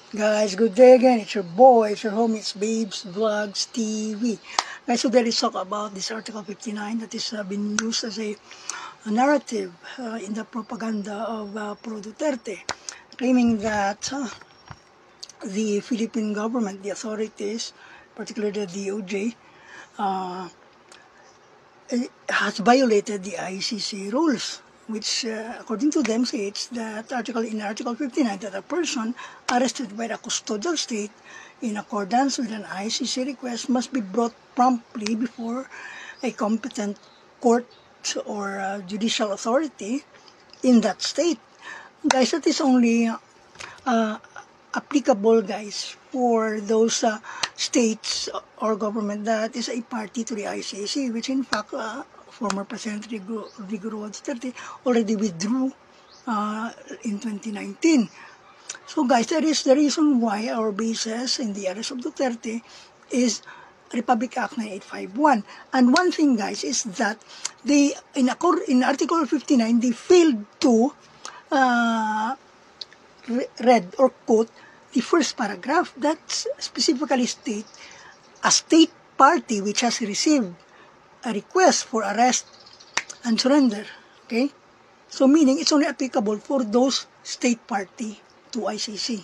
Guys, good day again. It's your boy, it's your homie, it's Babes Vlogs TV. Guys, today let's talk about this Article 59 that is been used as a narrative in the propaganda of Pro Duterte, claiming that the Philippine government, the authorities, particularly the DOJ, has violated the ICC rules, which according to them states that in Article 59 that a person arrested by the custodial state in accordance with an ICC request must be brought promptly before a competent court or judicial authority in that state. Guys, that is only applicable, guys, for those states or government that is a party to the ICC, which in fact former President Rodrigo Duterte already withdrew in 2019. So guys, that is the reason why our basis in the arrest of Duterte is Republic Act 9851. And one thing, guys, is that they in Article 59 they failed to read or quote the first paragraph that specifically state a state party which has received a request for arrest and surrender. Okay, so meaning it's only applicable for those state party to ICC.